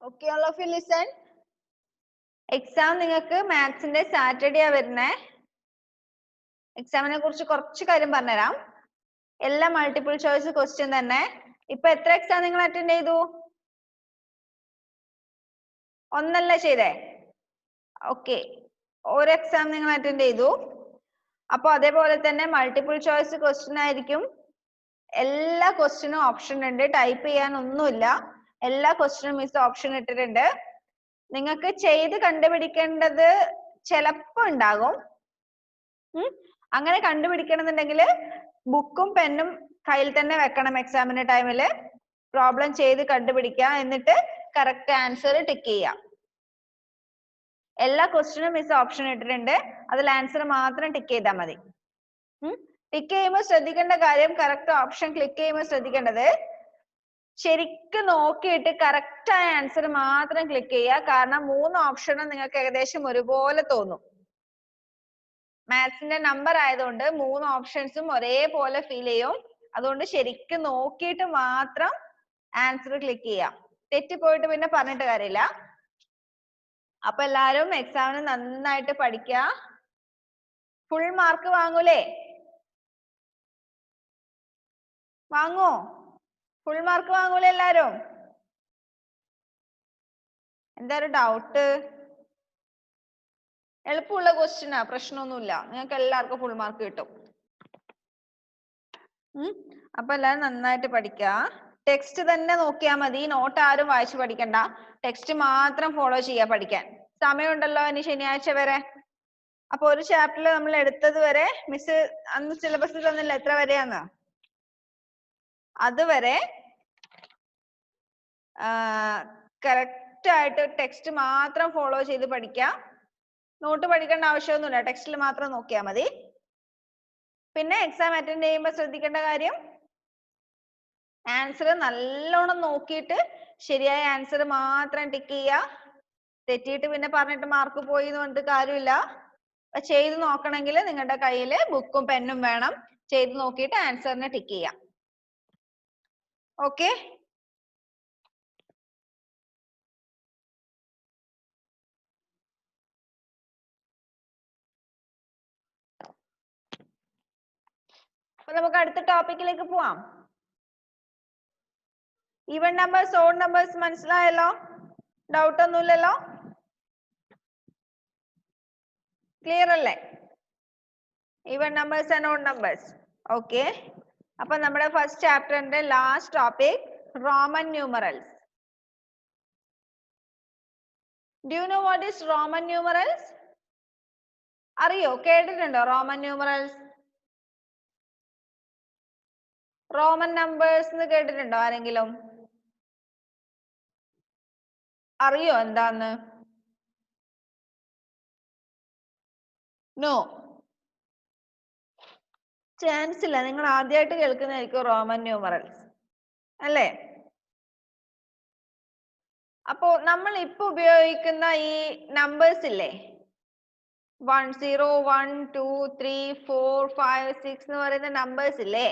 Okay, all of you listen. Exam നിങ്ങൾക്ക് മാത്സിന്റെ Saturday വരുന്നേ. എക്സാമിനെ കുറിച്ച് കുറച്ച് കാര്യം പറഞ്ഞുതരാം. എല്ലാ മൾട്ടിപ്പിൾ ചോയ്സ് ക്വസ്റ്റ്യൻ തന്നെ. ഇപ്പൊ എത്ര എക്സാം നിങ്ങൾ അറ്റൻഡ് ചെയ്തു? ഒന്നല്ല ചെയ്തേ? ഓക്കെ, ഒരു എക്സാം നിങ്ങൾ അറ്റൻഡ് ചെയ്തു. അപ്പൊ അതേപോലെ തന്നെ മൾട്ടിപ്പിൾ ചോയ്സ് ക്വസ്റ്റ്യൻ ആയിരിക്കും. എല്ലാ ക്വസ്റ്റ്യനും ഓപ്ഷൻ ഉണ്ട്, ടൈപ്പ് ചെയ്യാൻ ഒന്നുമില്ല. എല്ലാ ക്വസ്റ്റ്യനും മിസ് ഓപ്ഷൻ ഇട്ടിട്ടുണ്ട്. നിങ്ങൾക്ക് ചെയ്ത് കണ്ടുപിടിക്കേണ്ടത് ചിലപ്പോ ഉണ്ടാകും. അങ്ങനെ കണ്ടുപിടിക്കണമെന്നുണ്ടെങ്കിൽ ബുക്കും പെന്നും കയ്യിൽ തന്നെ വെക്കണം. എക്സാമിന്റെ ടൈമില് പ്രോബ്ലം ചെയ്ത് കണ്ടുപിടിക്കുക, എന്നിട്ട് കറക്റ്റ് ആൻസർ ടിക്ക് ചെയ്യാം. എല്ലാ ക്വസ്റ്റ്യനും മിസ് ഓപ്ഷൻ ഇട്ടിട്ടുണ്ട്, അതിൽ ആൻസർ മാത്രം ടിക്ക് ചെയ്താൽ മതി. ടിക്ക് ചെയ്യുമ്പോൾ ശ്രദ്ധിക്കേണ്ട കാര്യം, കറക്റ്റ് ഓപ്ഷൻ ക്ലിക്ക് ചെയ്യുമ്പോൾ ശ്രദ്ധിക്കേണ്ടത് ശരിക്കും നോക്കിയിട്ട് കറക്റ്റ് ആയ ആൻസർ മാത്രം ക്ലിക്ക് ചെയ്യുക. കാരണം 3 ഓപ്ഷനും നിങ്ങൾക്ക് ഏകദേശം ഒരുപോലെ തോന്നും. മാത്സിന്റെ നമ്പർ ആയതുകൊണ്ട് 3 ഓപ്ഷൻസും ഒരേപോലെ ഫീൽ ചെയ്യും. അതുകൊണ്ട് ശരിക്കും നോക്കിയിട്ട് മാത്രം ആൻസർ ക്ലിക്ക് ചെയ്യാം. തെറ്റിപ്പോയിട്ട് പിന്നെ പറഞ്ഞിട്ട് കാര്യമില്ല. അപ്പൊ എല്ലാരും എക്സാമിന് നന്നായിട്ട് പഠിക്കുക. ഫുൾ മാർക്ക് വാങ്ങൂലേ? വാങ്ങോ? ഫുൾ മാർക്ക് വാങ്ങൂലേ എല്ലാരും? എന്താ ഒരു ഡൗട്ട്? എളുപ്പമുള്ള ക്വസ്റ്റ്യനാ, പ്രശ്നമൊന്നുമില്ല. നിങ്ങൾക്ക് എല്ലാവർക്കും ഫുൾ മാർക്ക് കിട്ടും. അപ്പൊ എല്ലാവരും നന്നായിട്ട് പഠിക്കുക. ടെക്സ്റ്റ് തന്നെ നോക്കിയാൽ മതി, നോട്ട് ആരും വായിച്ചു പഠിക്കണ്ട. ടെക്സ്റ്റ് മാത്രം ഫോളോ ചെയ്യാ പഠിക്കാൻ. സമയമുണ്ടല്ലോ ഇനി ശനിയാഴ്ച വരെ. അപ്പൊ ഒരു ചാപ്റ്ററിൽ നമ്മൾ എടുത്തത് വരെ മിസ് അന്ന് സിലബസ് തന്നില്ല എത്ര വരെയാന്ന്, അതുവരെ കറക്റ്റ് ആയിട്ട് ടെക്സ്റ്റ് മാത്രം ഫോളോ ചെയ്ത് പഠിക്കുക. നോട്ട് പഠിക്കേണ്ട ആവശ്യമൊന്നുമില്ല, ടെക്സ്റ്റിൽ മാത്രം നോക്കിയാൽ മതി. പിന്നെ എക്സാം അറ്റൻഡ് ചെയ്യുമ്പോൾ ശ്രദ്ധിക്കേണ്ട കാര്യം, ആൻസർ നല്ലോണം നോക്കിയിട്ട് ശരിയായ ആൻസർ മാത്രം ടിക്ക് ചെയ്യുക. തെറ്റിയിട്ട് പിന്നെ പറഞ്ഞിട്ട് മാർക്ക് പോയി എന്ന് പറഞ്ഞിട്ട് കാര്യമില്ല. ചെയ്ത് നോക്കണമെങ്കിൽ നിങ്ങളുടെ കയ്യിൽ ബുക്കും പെന്നും വേണം. ചെയ്ത് നോക്കിയിട്ട് ആൻസറിനെ ടിക്ക് ചെയ്യാം. ഓക്കെ, അപ്പൊ നമുക്ക് അടുത്ത ടോപ്പിക്കിലേക്ക് പോവാം. ഈവൻ നമ്പേഴ്സ്, ഓഡ് നമ്പേഴ്സ് മനസ്സിലായല്ലോ? ഡൗട്ട് ഒന്നുമില്ലല്ലോ? ക്ലിയർ അല്ലേ? Even numbers and odd numbers. Okay, അപ്പൊ നമ്മുടെ ഫസ്റ്റ് ചാപ്റ്ററിന്റെ last topic Roman numerals. Do you know what is Roman numerals? അറിയോ, കേട്ടിട്ടുണ്ടോ റോമൻ ന്യൂമറൽസ്? റോമൻ നമ്പേഴ്സ് എന്ന് കേട്ടിട്ടുണ്ടോ ആരെങ്കിലും? അറിയോ എന്താന്ന്? നോ, ചാൻസ് ഇല്ല. നിങ്ങൾ ആദ്യമായിട്ട് കേൾക്കുന്നതായിരിക്കും റോമൻ ന്യൂമറൽസ് അല്ലേ? അപ്പോ നമ്മൾ ഇപ്പൊ ഉപയോഗിക്കുന്ന ഈ നമ്പേഴ്സ് ഇല്ലേ, 1 0 1 2 3 4 5 6 എന്ന് പറയുന്ന നമ്പേഴ്സ് ഇല്ലേ,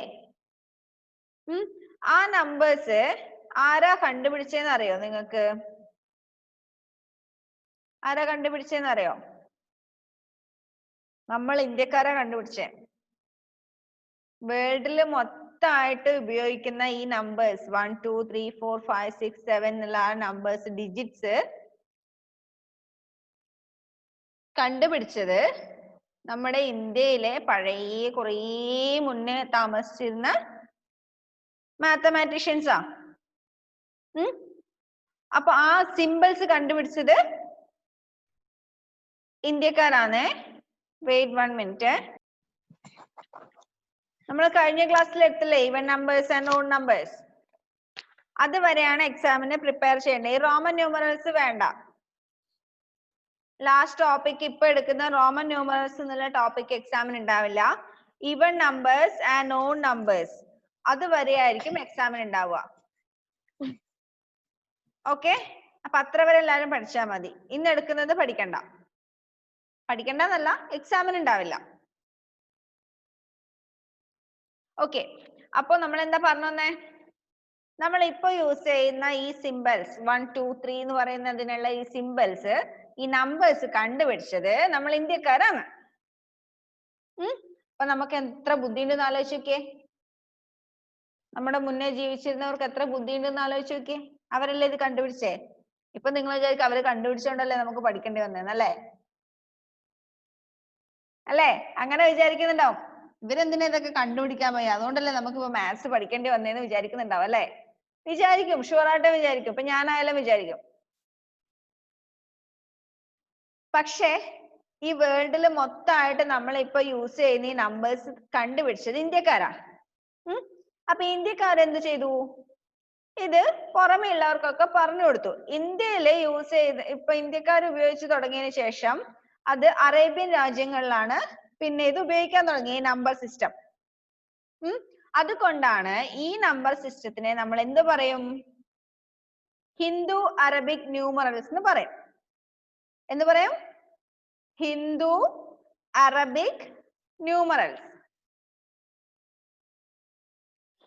ആ നമ്പേഴ്സ് ആരാ കണ്ടുപിടിച്ചതെന്ന് അറിയോ നിങ്ങൾക്ക്? ആരാ കണ്ടുപിടിച്ചതെന്ന് അറിയോ? നമ്മൾ ഇന്ത്യക്കാരാ കണ്ടുപിടിച്ചേ. വേൾഡില് മൊത്തമായിട്ട് ഉപയോഗിക്കുന്ന ഈ നമ്പേഴ്സ് 1 2 3 4 5 6 7 എന്നുള്ള ആ നമ്പേഴ്സ്, ഡിജിറ്റ്സ് കണ്ടുപിടിച്ചത് നമ്മുടെ ഇന്ത്യയിലെ പഴയ കുറേ മുന്നേ താമസിച്ചിരുന്ന മാത്തമാറ്റീഷ്യൻസാ. അപ്പൊ ആ സിമ്പിൾസ് കണ്ടുപിടിച്ചത് ഇന്ത്യക്കാരാണ്. Wait 1 minute. നമ്മൾ കഴിഞ്ഞ ക്ലാസ്സിൽ എടുത്തില്ലേ even numbers and odd numbers? അതുവരെയാണ് എക്സാമിന് പ്രിപ്പയർ ചെയ്യേണ്ടത്. ഈ റോമൻ ന്യൂമറൽസ് വേണ്ട. ലാസ്റ്റ് ടോപ്പിക് ഇപ്പൊ എടുക്കുന്ന റോമൻ ന്യൂമറൽസ് എന്നുള്ള ടോപ്പിക് എക്സാമിന് ഉണ്ടാവില്ല. Even numbers and odd numbers അതുവരെ ആയിരിക്കും എക്സാമിന് ഉണ്ടാവുക. ഓക്കെ, അപ്പൊ അത്ര വരെ എല്ലാവരും പഠിച്ചാൽ മതി. ഇന്ന് എടുക്കുന്നത് പഠിക്കണ്ട. പഠിക്കണ്ടെന്നല്ല, എക്സാമിന് ഉണ്ടാവില്ല. ഓക്കെ, അപ്പൊ നമ്മൾ എന്താ പറഞ്ഞു വന്നേ? നമ്മൾ ഇപ്പൊ യൂസ് ചെയ്യുന്ന ഈ സിമ്പിൾസ് 1 2 3 എന്ന് പറയുന്നതിനുള്ള ഈ സിമ്പിൾസ് ഈ നമ്പേഴ്സ് കണ്ടുപിടിച്ചത് നമ്മൾ ഇന്ത്യക്കാരാണ്. അപ്പൊ നമുക്ക് എത്ര ബുദ്ധിയുണ്ടെന്ന് ആലോചിച്ച് നോക്കിയേ. നമ്മുടെ മുന്നേ ജീവിച്ചിരുന്നവർക്ക് എത്ര ബുദ്ധിയുണ്ടെന്ന് ആലോചിച്ച് നോക്കിയേ. അവരല്ലേ ഇത് കണ്ടുപിടിച്ചേ. ഇപ്പൊ നിങ്ങൾ വിചാരിക്കും അവര് കണ്ടുപിടിച്ചോണ്ടല്ലേ നമുക്ക് പഠിക്കേണ്ടി വന്നേന്ന് അല്ലേ? അല്ലേ? അങ്ങനെ വിചാരിക്കുന്നുണ്ടാവും. ഇവരെന്തിനാ ഇതൊക്കെ കണ്ടുപിടിക്കാൻ പോയി, അതുകൊണ്ടല്ലേ നമുക്ക് ഇപ്പൊ മാത്സ് പഠിക്കേണ്ടി വന്നേന്ന് വിചാരിക്കുന്നുണ്ടാവും അല്ലേ? വിചാരിക്കും, ഷുവർ ആയിട്ട് വിചാരിക്കും. ഇപ്പൊ ഞാനായാലും വിചാരിക്കും. പക്ഷേ ഈ വേൾഡിൽ മൊത്തമായിട്ട് നമ്മൾ ഇപ്പൊ യൂസ് ചെയ്യുന്ന ഈ നമ്പേഴ്സ് കണ്ടുപിടിച്ചത് ഇന്ത്യക്കാരാ. അപ്പൊ ഇന്ത്യക്കാർ എന്ത് ചെയ്തു? ഇത് പുറമെ ഉള്ളവർക്കൊക്കെ പറഞ്ഞു കൊടുത്തു. ഇന്ത്യയിൽ യൂസ് ചെയ്ത് ഇപ്പൊ ഇന്ത്യക്കാർ ഉപയോഗിച്ച് തുടങ്ങിയതിന് ശേഷം അത് അറേബ്യൻ രാജ്യങ്ങളിലാണ് പിന്നെ ഇത് ഉപയോഗിക്കാൻ തുടങ്ങി, ഈ നമ്പർ സിസ്റ്റം. അതുകൊണ്ടാണ് ഈ നമ്പർ സിസ്റ്റത്തിനെ നമ്മൾ എന്ത് പറയും? ഹിന്ദു അറബിക് ന്യൂമറൽസ് എന്ന് പറയും. എന്ത് പറയും? Hindu Arabic numerals.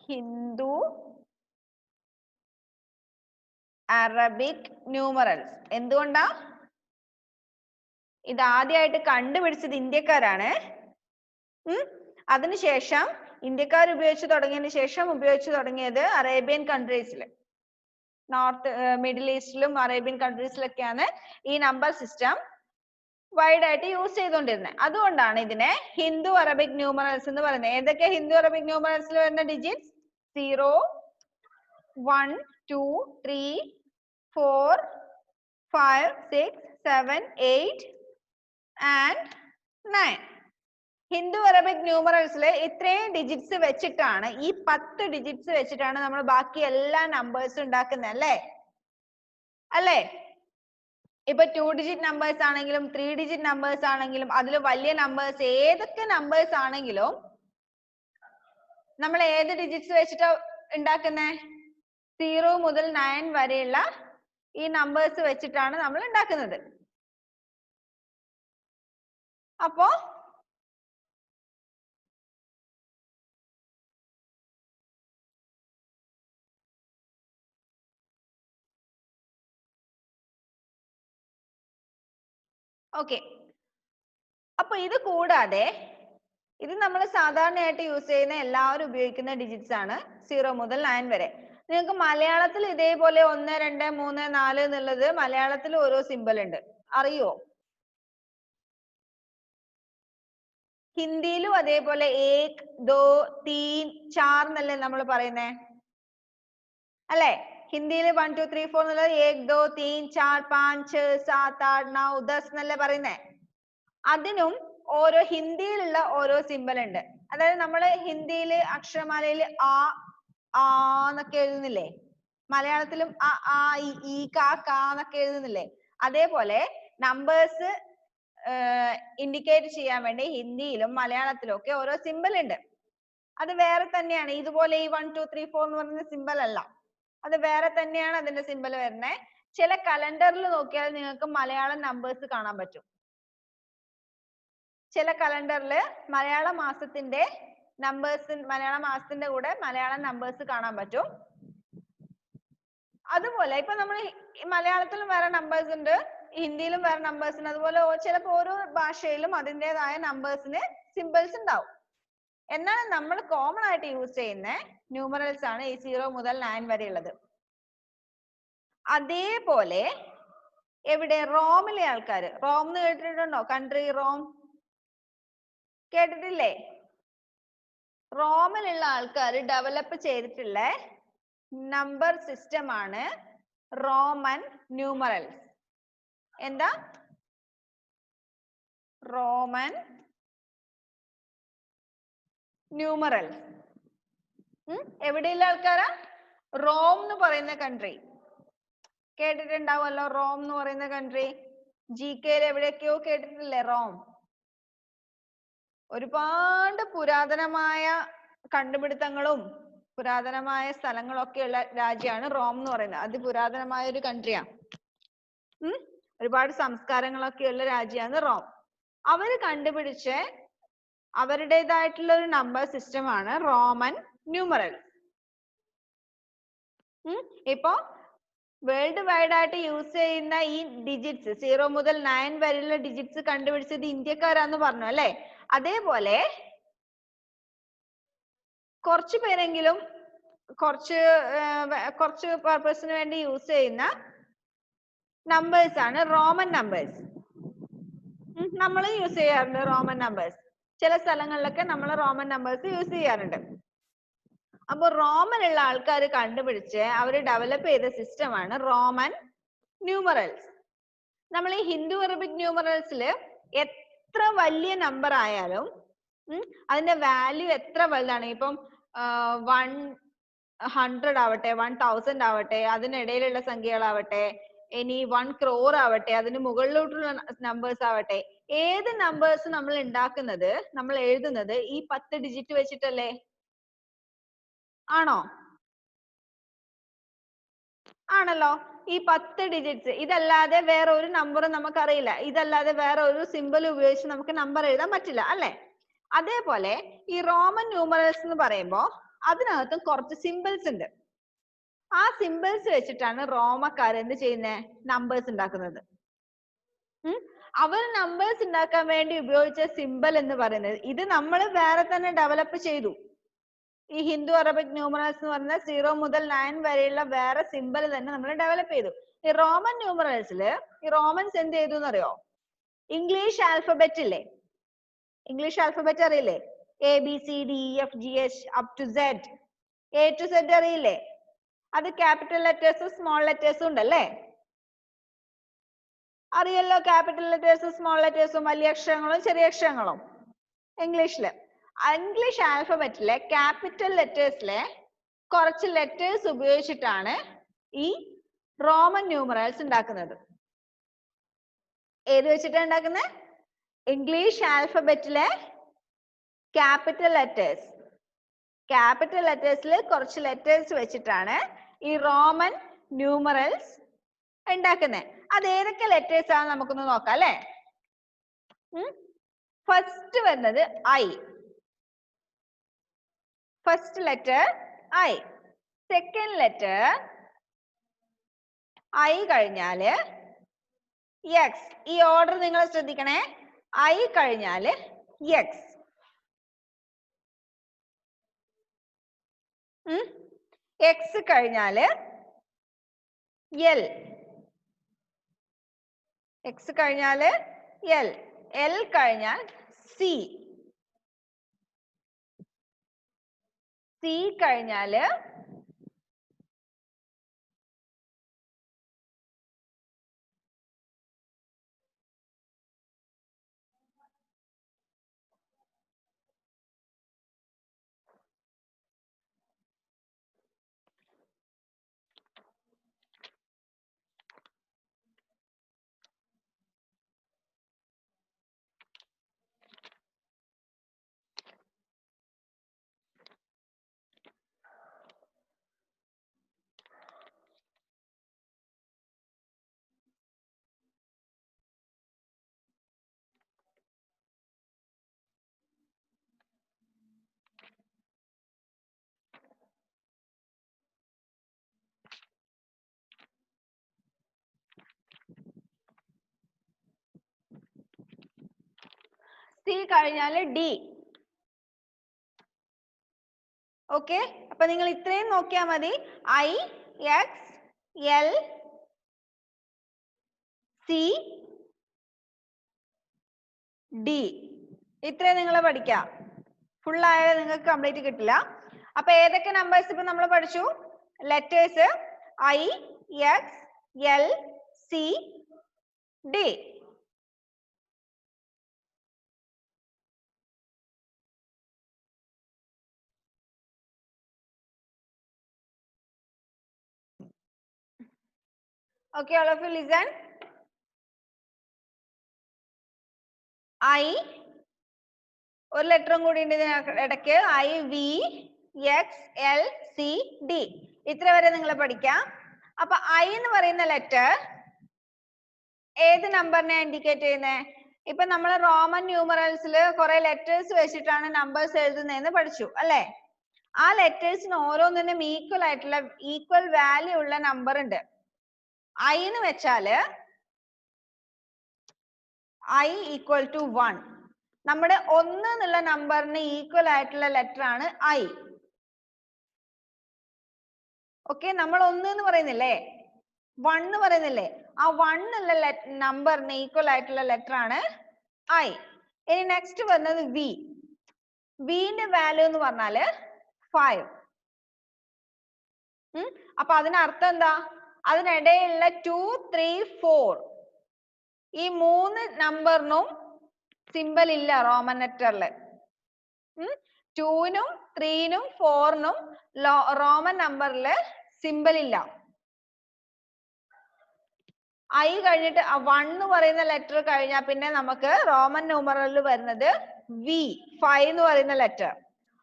Hindu Arabic numerals. എന്തുകൊണ്ടാ? ഇത് ആദ്യമായിട്ട് കണ്ടുപിടിച്ചത് ഇന്ത്യക്കാരാണ്. അതിനുശേഷം ഇന്ത്യക്കാർ ഉപയോഗിച്ച് തുടങ്ങിയതിന് ശേഷം ഉപയോഗിച്ച് തുടങ്ങിയത് അറേബ്യൻ കൺട്രീസിൽ, നോർത്ത് മിഡിൽ ഈസ്റ്റിലും അറേബ്യൻ കൺട്രീസിലൊക്കെയാണ് ഈ നമ്പർ സിസ്റ്റം വൈഡ് ആയിട്ട് യൂസ് ചെയ്തുകൊണ്ടിരുന്നത്. അതുകൊണ്ടാണ് ഇതിനെ ഹിന്ദു അറബിക് ന്യൂമറൽസ് എന്ന് പറയുന്നത്. ഏതൊക്കെ ഹിന്ദു അറബിക് ന്യൂമറൽസിൽ വരുന്ന ഡിജിറ്റ്സ്? 0 1 2 3 4 5 6 7 8 and 9. ഹിന്ദു അറബിക് ന്യൂമറൽസിലെ ഇത്രയും ഡിജിറ്റ്സ് വെച്ചിട്ടാണ്, ഈ 10 ഡിജിറ്റ്സ് വെച്ചിട്ടാണ് നമ്മൾ ബാക്കി എല്ലാ നമ്പേഴ്സും ഉണ്ടാക്കുന്നത് അല്ലേ? അല്ലേ? ഇപ്പൊ 2 ഡിജിറ്റ് നമ്പേഴ്സ് ആണെങ്കിലും 3 ഡിജിറ്റ് നമ്പേഴ്സ് ആണെങ്കിലും അതിൽ വലിയ നമ്പേഴ്സ് ഏതൊക്കെ നമ്പേഴ്സ് ആണെങ്കിലും നമ്മൾ ഏത് ഡിജിറ്റ്സ് വെച്ചിട്ടാ ഉണ്ടാക്കുന്നത്? 0 മുതൽ 9 വരെയുള്ള ഈ നമ്പേഴ്സ് വെച്ചിട്ടാണ് നമ്മൾ ഉണ്ടാക്കുന്നത്. അപ്പോ ഓക്കെ. അപ്പൊ ഇത് കൂടാതെ ഇത് നമ്മൾ സാധാരണയായിട്ട് യൂസ് ചെയ്യുന്ന എല്ലാവരും ഉപയോഗിക്കുന്ന ഡിജിറ്റ്സ് ആണ് 0 മുതൽ 9 വരെ. നിങ്ങൾക്ക് മലയാളത്തിൽ ഇതേപോലെ 1 2 3 4 എന്നുള്ളത് മലയാളത്തിൽ ഓരോ സിമ്പിൾ ഉണ്ട്, അറിയോ? ഹിന്ദിയിലും അതേപോലെ 1 2 3 4 എന്നല്ലേ നമ്മൾ പറയുന്നേ അല്ലേ? ഹിന്ദിയിൽ 1 2 3 4 എന്നുള്ളത് 1 2 3 4 5 6 7 8 9 10 എന്നല്ലേ പറയുന്നേ. അതിനും ഓരോ ഹിന്ദിയിലുള്ള ഓരോ സിമ്പിൾ ഉണ്ട്. അതായത് നമ്മൾ ഹിന്ദിയിൽ അക്ഷരമാലയിൽ ആ ആ എന്നൊക്കെ എഴുതുന്നില്ലേ, മലയാളത്തിലും അ ആ ഇ ക ക എന്നൊക്കെ എഴുതുന്നില്ലേ, അതേപോലെ നമ്പേഴ്സ് ഇൻഡിക്കേറ്റ് ചെയ്യാൻ വേണ്ടി ഹിന്ദിയിലും മലയാളത്തിലും ഒക്കെ ഓരോ സിമ്പിൾ ഉണ്ട്. അത് വേറെ തന്നെയാണ്. ഇതുപോലെ ഈ 1 2 3 4 എന്ന് പറയുന്ന സിമ്പിൾ അല്ല, അത് വേറെ തന്നെയാണ് അതിന്റെ സിമ്പിൾ വരുന്നത്. ചില കലണ്ടറിൽ നോക്കിയാൽ നിങ്ങൾക്ക് മലയാളം നമ്പേഴ്സ് കാണാൻ പറ്റും. ചില കലണ്ടറിൽ മലയാള മാസത്തിന്റെ നമ്പേഴ്സ്, മലയാള മാസത്തിന്റെ കൂടെ മലയാളം നമ്പേഴ്സ് കാണാൻ പറ്റും. അതുപോലെ ഇപ്പൊ നമ്മൾ മലയാളത്തിലും വേറെ നമ്പേഴ്സ് ഉണ്ട്, ഹിന്ദിയിലും വേറെ നമ്പേഴ്സ് ഉണ്ട്. അതുപോലെ ചിലപ്പോൾ ഓരോ ഭാഷയിലും അതിൻ്റെതായ നമ്പേഴ്സിന് സിമ്പിൾസ് ഉണ്ടാവും. എന്നാൽ നമ്മൾ കോമൺ ആയിട്ട് യൂസ് ചെയ്യുന്ന ന്യൂമറൽസ് ആണ് ഈ 0 മുതൽ 9 വരെ ഉള്ളത്. അതേപോലെ എവിടെ? റോമിലെ ആൾക്കാർ, റോം എന്ന് കേട്ടിട്ടുണ്ടോ? കൺട്രി റോം കേട്ടിട്ടില്ലേ? റോമിലുള്ള ആൾക്കാർ ഡെവലപ്പ് ചെയ്തിട്ടുള്ള നമ്പർ സിസ്റ്റം ആണ് റോമൻ ന്യൂമറൽസ്. എന്താ? Roman numerals. എവിടെയുള്ള ആൾക്കാരാ? റോം എന്ന് പറയുന്ന കൺട്രി കേട്ടിട്ടുണ്ടാവുമല്ലോ. റോം എന്ന് പറയുന്ന കൺട്രി GK എവിടെയൊക്കെയോ കേട്ടിട്ടില്ലേ? റോം ഒരുപാട് പുരാതനമായ കണ്ടുപിടുത്തങ്ങളും പുരാതനമായ സ്ഥലങ്ങളൊക്കെ ഉള്ള രാജ്യമാണ് റോം എന്ന് പറയുന്നത്. അതിപുരാതനമായ ഒരു കൺട്രിയാണ്. ഒരുപാട് സംസ്കാരങ്ങളൊക്കെ ഉള്ള രാജ്യമാണ് റോം. അവര് കണ്ടുപിടിച്ച അവരുടേതായിട്ടുള്ള ഒരു നമ്പർ സിസ്റ്റം ആണ് റോമൻ ന്യൂമറൽസ്. ഇപ്പോ വേൾഡ് വൈഡ് ആയിട്ട് യൂസ് ചെയ്യുന്ന ഈ ഡിജിറ്റ്സ് 0 മുതൽ 9 വരെയുള്ള ഡിജിറ്റ്സ് കണ്ടുപിടിച്ചത് ഇന്ത്യക്കാരാന്ന് പറഞ്ഞു അല്ലെ? അതേപോലെ കുറച്ചു പേരെങ്കിലും കുറച്ച് പർപ്പസിന് വേണ്ടി യൂസ് ചെയ്യുന്ന നമ്പേഴ്സ് ആണ് റോമൻ നമ്പേഴ്സ്. നമ്മൾ യൂസ് ചെയ്യാറുണ്ട് റോമൻ നമ്പേഴ്സ്. ചില സ്ഥലങ്ങളിലൊക്കെ നമ്മൾ റോമൻ നമ്പേഴ്സ് യൂസ് ചെയ്യാറുണ്ട്. അപ്പൊ റോമൻ ഉള്ള ആൾക്കാർ കണ്ടുപിടിച്ച് അവര് ഡെവലപ്പ് ചെയ്ത സിസ്റ്റം ആണ് റോമൻ ന്യൂമറൽസ്. നമ്മൾ ഈ ഹിന്ദു അറബിക് ന്യൂമറൽസിൽ എത്ര വലിയ നമ്പർ ആയാലും അതിന്റെ വാല്യൂ എത്ര വലുതാണ്, ഇപ്പം 100 ആവട്ടെ 1000 ആവട്ടെ അതിനിടയിലുള്ള സംഖ്യകളാവട്ടെ ഇനി 1 crore ആവട്ടെ അതിന് മുകളിലോട്ടുള്ള നമ്പേഴ്സ് ആവട്ടെ, ഏത് നമ്പേഴ്സ് നമ്മൾ ഉണ്ടാക്കുന്നത് നമ്മൾ എഴുതുന്നത് ഈ 10 ഡിജിറ്റ് വെച്ചിട്ടല്ലേ? ആണോ? ആണല്ലോ. ഈ 10 ഡിജിറ്റ്സ് ഇതല്ലാതെ വേറെ ഒരു നമ്പറും നമുക്കറിയില്ല. ഇതല്ലാതെ വേറെ ഒരു സിമ്പിൾ ഉപയോഗിച്ച് നമുക്ക് നമ്പർ എഴുതാൻ പറ്റില്ല അല്ലെ? അതേപോലെ ഈ റോമൻ ന്യൂമറൽസ് എന്ന് പറയുമ്പോൾ അതിനകത്തും കുറച്ച് സിമ്പിൾസ് ഉണ്ട്. ആ സിമ്പിൾസ് വെച്ചിട്ടാണ് റോമക്കാർ എന്ത് ചെയ്യുന്നത്? നമ്പേഴ്സ് ഉണ്ടാക്കുന്നത്. അവർ നമ്പേഴ്സ് ഉണ്ടാക്കാൻ വേണ്ടി ഉപയോഗിച്ച സിമ്പിൾ എന്ന് പറയുന്നത് ഇത് നമ്മൾ വേറെ തന്നെ ഡെവലപ്പ് ചെയ്തു. ഈ ഹിന്ദു അറബിക് ന്യൂമറൽസ് എന്ന് പറഞ്ഞാൽ 0 മുതൽ 9 വരെയുള്ള വേറെ സിമ്പിൾ തന്നെ നമ്മൾ ഡെവലപ്പ് ചെയ്തു. ഈ റോമൻ ന്യൂമറൽസിൽ ഈ റോമൻസ് എന്ത് ചെയ്തു എന്നറിയോ? ഇംഗ്ലീഷ് ആൽഫബറ്റ് ഇല്ലേ? ഇംഗ്ലീഷ് ആൽഫബറ്റ് അറിയില്ലേ? ABCDEFGH up to Z, A to Z അറിയില്ലേ? അത് ക്യാപിറ്റൽ ലെറ്റേഴ്സും സ്മോൾ ലെറ്റേഴ്സും ഉണ്ടല്ലേ? അറിയല്ലോ, ക്യാപിറ്റൽ ലെറ്റേഴ്സും സ്മോൾ ലെറ്റേഴ്സും, വലിയ അക്ഷരങ്ങളും ചെറിയ അക്ഷരങ്ങളും ഇംഗ്ലീഷില്. ഇംഗ്ലീഷ് ആൽഫബറ്റിലെ ക്യാപിറ്റൽ ലെറ്റേഴ്സിലെ കുറച്ച് ലെറ്റേഴ്സ് ഉപയോഗിച്ചിട്ടാണ് ഈ റോമൻ ന്യൂമറൽസ് ഉണ്ടാക്കുന്നത്. ഏത് വെച്ചിട്ടാണ് ഉണ്ടാക്കുന്നത്? ഇംഗ്ലീഷ് ആൽഫബറ്റിലെ ക്യാപിറ്റൽ ലെറ്റേഴ്സ്. ക്യാപിറ്റൽ ലെറ്റേഴ്സിൽ കുറച്ച് ലെറ്റേഴ്സ് വെച്ചിട്ടാണ് ഈ റോമൻ ന്യൂമറൽസ് ഉണ്ടാക്കുന്നത്. അത് ഏതൊക്കെ ലെറ്റേഴ്സ് ആണ് നമുക്കൊന്ന് നോക്കാം അല്ലെ? ഫസ്റ്റ് വരുന്നത് I. First letter I. Second letter I കഴിഞ്ഞാല് X. ഈ ഓർഡർ നിങ്ങൾ ശ്രദ്ധിക്കണേ. I കഴിഞ്ഞാല് X. X കഴിഞ്ഞാല് L. X കഴിഞ്ഞാല് L. L കഴിഞ്ഞാൽ C. C കഴിഞ്ഞാല് C കഴിഞ്ഞാല് D. ഓക്കെ, അപ്പൊ നിങ്ങൾ ഇത്രയും നോക്കിയാൽ മതി. I, X, L, C, D. ഇത്രയും നിങ്ങൾ പഠിക്കാം. ഫുൾ ആയാലും നിങ്ങൾക്ക് കംപ്ലീറ്റ് കിട്ടില്ല. അപ്പൊ ഏതൊക്കെ നമ്പേഴ്സ് ഇപ്പൊ നമ്മൾ പഠിച്ചു? Letters I, X, L, C, D. Okay, all of you listen. I, ഒരു ലെറ്ററും കൂടി ഉണ്ട് ഇടയ്ക്ക്. I, V, X, L, C, D. ഇത്ര വരെ നിങ്ങൾ പഠിക്കാം. അപ്പൊ I എന്ന് പറയുന്ന ലെറ്റർ ഏത് നമ്പറിനെ ഇൻഡിക്കേറ്റ് ചെയ്യുന്നത്? ഇപ്പൊ നമ്മൾ റോമൻ ന്യൂമറൽസിൽ കുറെ ലെറ്റേഴ്സ് വെച്ചിട്ടാണ് നമ്പേഴ്സ് എഴുതുന്നതെന്ന് പഠിച്ചു അല്ലെ? ആ ലെറ്റേഴ്സിന് ഓരോന്നിനും ഈക്വൽ വാല്യൂ ഉള്ള നമ്പർ ഉണ്ട്. I എന്ന് വെച്ചാല് I ഈക്വൽ ടു 1. നമ്മുടെ 1 എന്നുള്ള നമ്പറിന് ഈക്വൽ ആയിട്ടുള്ള ലെറ്റർ ആണ് I. ഓക്കെ, നമ്മൾ 1 എന്ന് പറയുന്നില്ലേ, 1 എന്ന് പറയുന്നില്ലേ, ആ 1 എന്നുള്ള നമ്പറിന് ഈക്വൽ ആയിട്ടുള്ള ലെറ്റർ ആണ് I. ഇനി നെക്സ്റ്റ് വരുന്നത് V. വിന്റെ വാല്യൂ എന്ന് പറഞ്ഞാല് 5. അപ്പൊ അതിനർത്ഥം എന്താ? അതിനിടയിലുള്ള 2, 3, 4 ഈ 3 നമ്പറിനും സിമ്പൽ ഇല്ല റോമൻ ലെറ്ററില്. 2നും 3നും 4നും റോമൻ നമ്പറില് സിമ്പൽ ഇല്ല. I കഴിഞ്ഞിട്ട് 1 എന്ന് പറയുന്ന ലെറ്റർ കഴിഞ്ഞാൽ പിന്നെ നമുക്ക് റോമൻ ന്യൂമറലിൽ വരുന്നത് V, 5 എന്ന് പറയുന്ന ലെറ്റർ.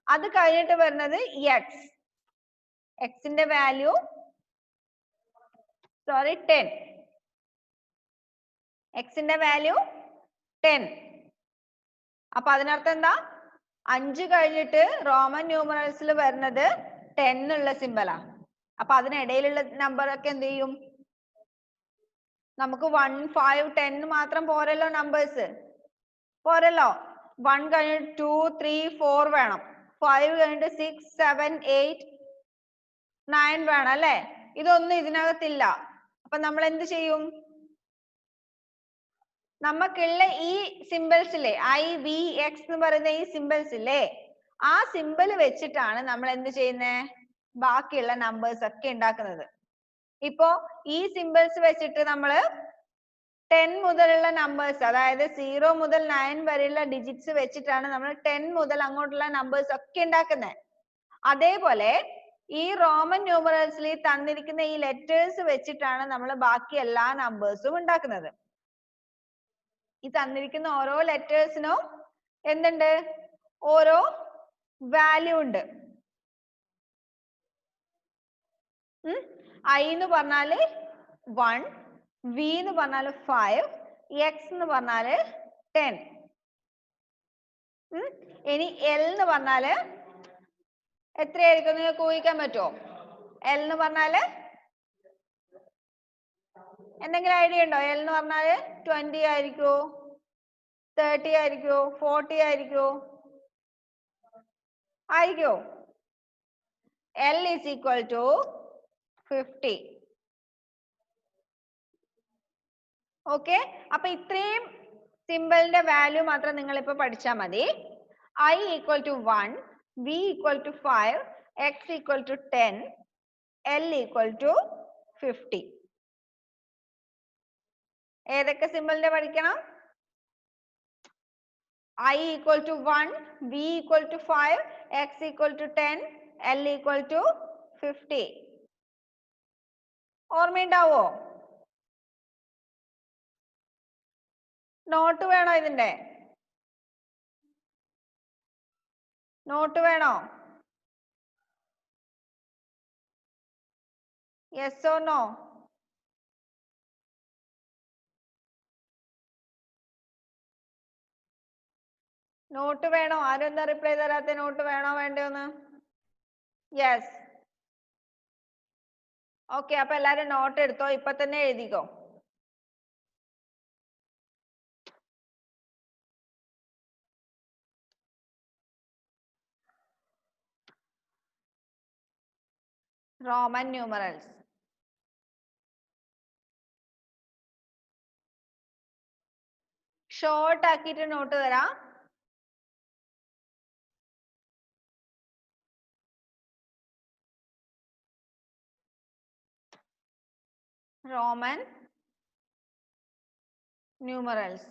അത് കഴിഞ്ഞിട്ട് വരുന്നത് X. Xന്റെ വാല്യൂ 10. Xന്റെ വാല്യൂ 10. അപ്പൊ അതിനർത്ഥം എന്താ? 5 കഴിഞ്ഞിട്ട് റോമൻ ന്യൂമറൽസിൽ വരുന്നത് 10 ഉള്ള സിമ്പലാ. അപ്പൊ അതിനിടയിലുള്ള നമ്പർ ഒക്കെ എന്ത് ചെയ്യും? നമുക്ക് 1, 5, 10 മാത്രം പോരല്ലോ നമ്പേഴ്സ്, പോരല്ലോ. 1 കഴിഞ്ഞിട്ട് 2, 3, 4 വേണം. 5 കഴിഞ്ഞിട്ട് 6, 7, 8, 9 വേണം അല്ലേ? ഇതൊന്നും ഇതിനകത്തില്ല. അപ്പൊ നമ്മൾ എന്ത് ചെയ്യും? നമുക്കുള്ള ഈ സിമ്പിൾസ് ഇല്ലേ, I, V, X എന്ന് പറയുന്ന ഈ സിമ്പിൾസ് ഇല്ലേ, ആ സിമ്പിൾ വെച്ചിട്ടാണ് നമ്മൾ എന്ത് ചെയ്യുന്നത്? ബാക്കിയുള്ള നമ്പേഴ്സ് ഒക്കെ ഉണ്ടാക്കുന്നത്. ഇപ്പോ ഈ സിമ്പിൾസ് വെച്ചിട്ട് നമ്മള് 10 മുതലുള്ള നമ്പേഴ്സ്, അതായത് 0 മുതൽ 9 വരെയുള്ള ഡിജിറ്റ്സ് വെച്ചിട്ടാണ് നമ്മൾ 10 മുതൽ അങ്ങോട്ടുള്ള നമ്പേഴ്സ് ഒക്കെ ഉണ്ടാക്കുന്നത്. അതേപോലെ ഈ റോമൻ ന്യൂമറൽസിൽ തന്നിരിക്കുന്ന ഈ ലെറ്റേഴ്സ് വെച്ചിട്ടാണ് നമ്മൾ ബാക്കി എല്ലാ നമ്പേഴ്സും ഉണ്ടാക്കുന്നത്. ഈ തന്നിരിക്കുന്ന ഓരോ ലെറ്റേഴ്സിനും എന്തുണ്ട്? ഓരോ വാല്യൂ ഉണ്ട്. I എന്ന് പറഞ്ഞാല് 1, V എന്ന് പറഞ്ഞാല് 5, X എന്ന് പറഞ്ഞാല് 10. ഇനി L എന്ന് പറഞ്ഞാല് എത്രയായിരിക്കും? നിങ്ങൾക്ക് ഊഹിക്കാൻ പറ്റുമോ? L എന്ന് പറഞ്ഞാല് എന്തെങ്കിലും ഐഡിയ ഉണ്ടോ? L എന്ന് പറഞ്ഞാല് 20 ആയിരിക്കോ, 30 ആയിരിക്കോ, 40 ആയിരിക്കോ? ആയിരിക്കോ? L is equal to 50. Okay, അപ്പൊ ഇത്രയും സിമ്പിളിന്റെ വാല്യൂ മാത്രം നിങ്ങൾ ഇപ്പൊ പഠിച്ചാൽ മതി. I equal to 1, V equal to 5, X equal to 10, L equal to 50. ഏതൊക്കെ സിമ്പിളിന്റെ പഠിക്കണം? I equal to 1, V equal to 5, X equal to 10, L equal to 50. ഓർമ്മയുണ്ടാവോ? Not വേണോ? ഇതിന്റെ നോട്ട് വേണോ? Yes or no? നോട്ട് വേണോ? ആരും എന്താ റിപ്ലൈ തരാത്ത? Not വേണോ വേണ്ടോന്ന്? യെസ്. ഓക്കെ, അപ്പൊ എല്ലാരും നോട്ട് എടുത്തോ, ഇപ്പൊ തന്നെ എഴുതിക്കോ. Roman numerals. ഷോർട്ട് ആക്കിയിട്ട് നോട്ട് തരാം. Roman numerals.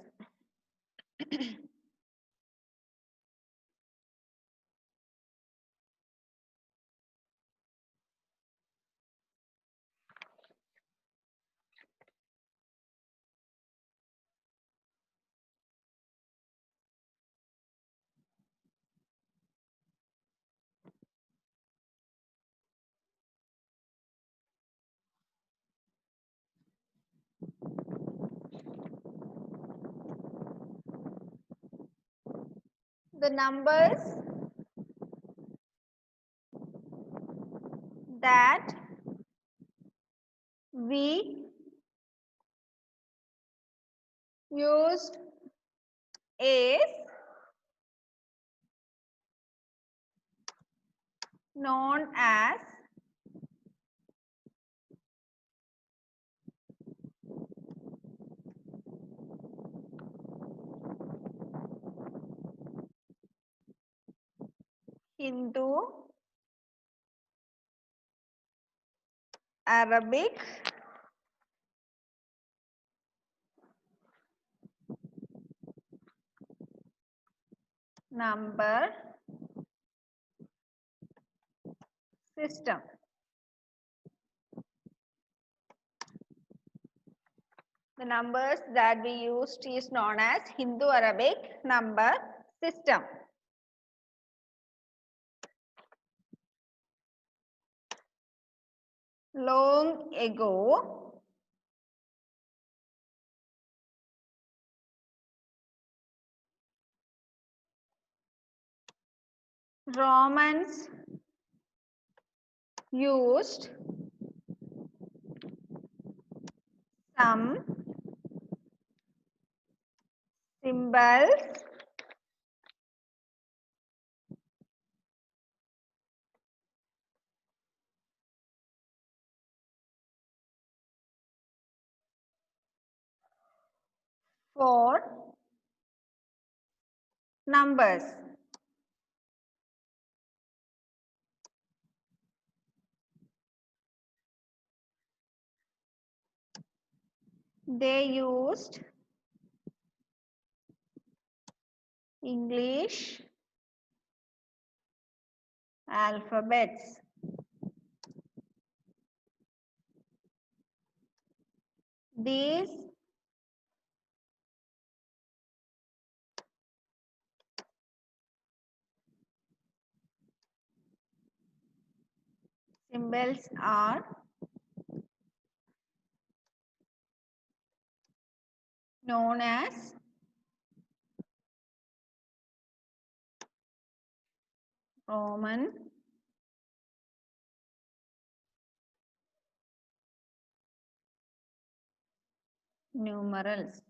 The numbers that we used is known as Hindu, Arabic, number system. The numbers that we used is known as Hindu-Arabic number system. Long ago, Romans used some symbols for numbers. They used English alphabets. These symbols are known as Roman numerals.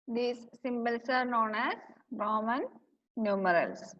These symbols are known as Roman numerals.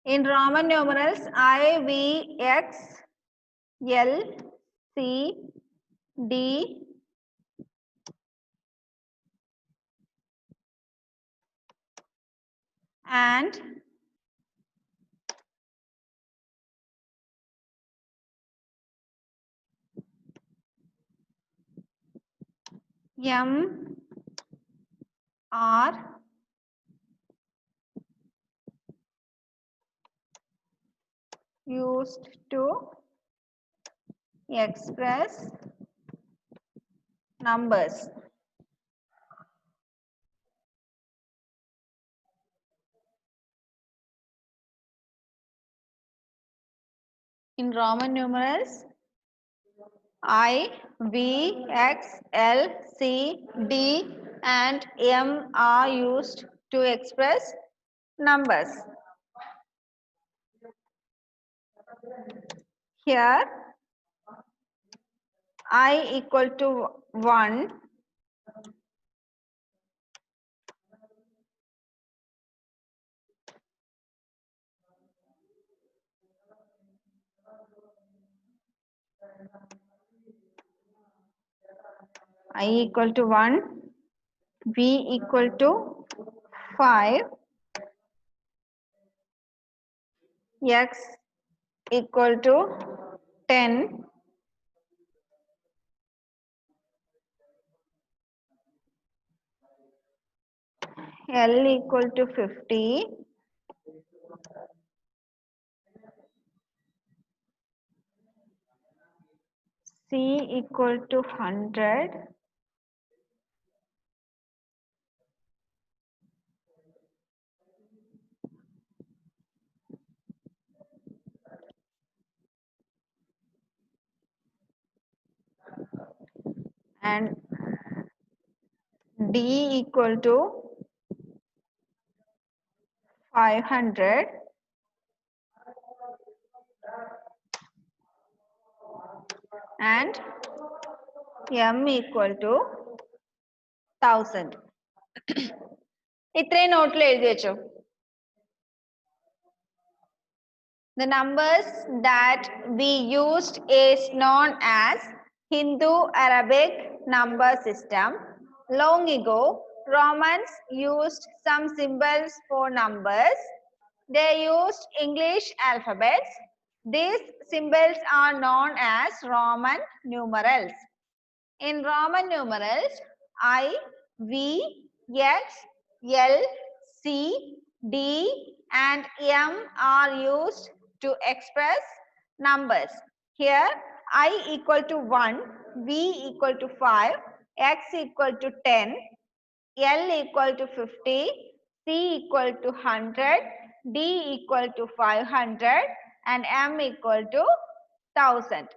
In Roman numerals, I, V, X, L, C, D, and M are used to express numbers. In Roman numerals, I, V, X, L, C, D, and M are used to express numbers. Here, I equal to 1, I equal to 1, V equal to 5, X equal to 10, L equal to 50, C equal to 100. And D equal to 500. And M equal to 1000. ഇത്രയും നോട്ടിൽ എഴുതി വെച്ചോ. The numbers that we used is known as Hindu-Arabic number system. Long ago, Romans used some symbols for numbers. They used English alphabets. These symbols are known as Roman numerals. In Roman numerals, I, V, X, L, C, D, and M are used to express numbers. Here, I equal to 1, V equal to 5, X equal to 10, L equal to 50, C equal to 100, D equal to 500, and M equal to 1000.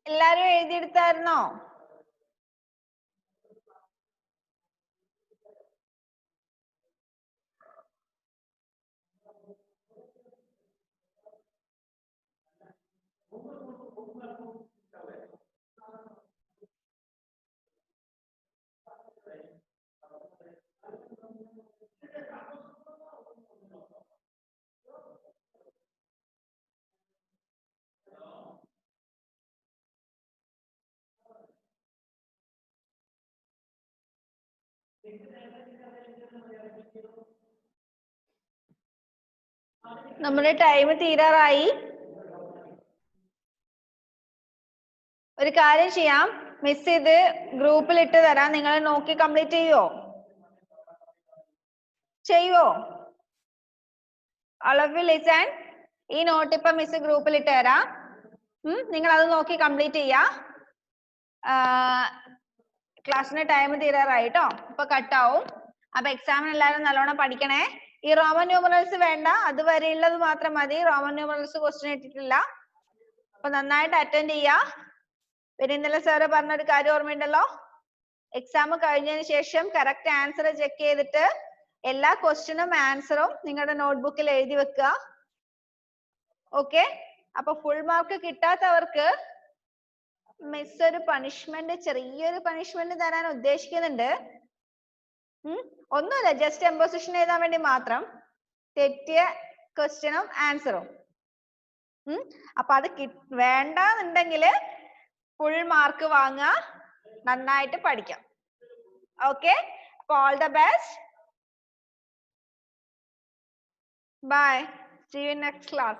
എല്ലാരും എഴുതിയെടുത്തായിരുന്നോ? നമ്മുടെ time തീരാറായി. ഒരു കാര്യം ചെയ്യാം, miss ഇത് ഗ്രൂപ്പിൽ ഇട്ട് തരാം, നിങ്ങൾ നോക്കി കംപ്ലീറ്റ് ചെയ്യുവോ? All of you listen. ഈ നോട്ട് ഇപ്പൊ മിസ് ഗ്രൂപ്പിൽ ഇട്ട് തരാം. നിങ്ങൾ അത് നോക്കി കംപ്ലീറ്റ് ചെയ്യാ. ക്ലാസ്സിന് ടൈം തീരാറായി ട്ടോ. ഇപ്പൊ കട്ടാവും. അപ്പൊ എക്സാമിന് എല്ലാവരും നല്ലോണം പഠിക്കണേ. ഈ റോമൻ ന്യൂമറൽസ് വേണ്ട, അതുവരെ ഉള്ളത് മാത്രം മതി. റോമൻ ന്യൂമറൽസ് ക്വസ്റ്റ്യൻ ഇട്ടിട്ടില്ല. അപ്പൊ നന്നായിട്ട് അറ്റൻഡ് ചെയ്യാ. പിന്നെ ഇന്നലെ സാറ് പറഞ്ഞൊരു കാര്യം ഓർമ്മയുണ്ടല്ലോ, എക്സാം കഴിഞ്ഞതിന് ശേഷം കറക്റ്റ് ആൻസർ ചെക്ക് ചെയ്തിട്ട് എല്ലാ ക്വസ്റ്റ്യനും ആൻസറും നിങ്ങളുടെ നോട്ട്ബുക്കിൽ എഴുതി വെക്കുക. ഓക്കെ? അപ്പൊ ഫുൾ മാർക്ക് കിട്ടാത്തവർക്ക് മിസ് ഒരു പണിഷ്മെന്റ്, ചെറിയൊരു പണിഷ്മെന്റ് തരാൻ ഉദ്ദേശിക്കുന്നുണ്ട്. ഒന്നുമില്ല, ജസ്റ്റ് എംപോസിഷൻ എഴുതാൻ വേണ്ടി മാത്രം. തെറ്റിയ ക്വസ്റ്റ്യനും ആൻസറും. അപ്പൊ അത് വേണ്ടെന്നുണ്ടെങ്കിൽ ഫുൾ മാർക്ക് വാങ്ങുക, നന്നായിട്ട് പഠിക്കാം. ഓക്കെ? അപ്പൊ all the best. Bye. See you in next class.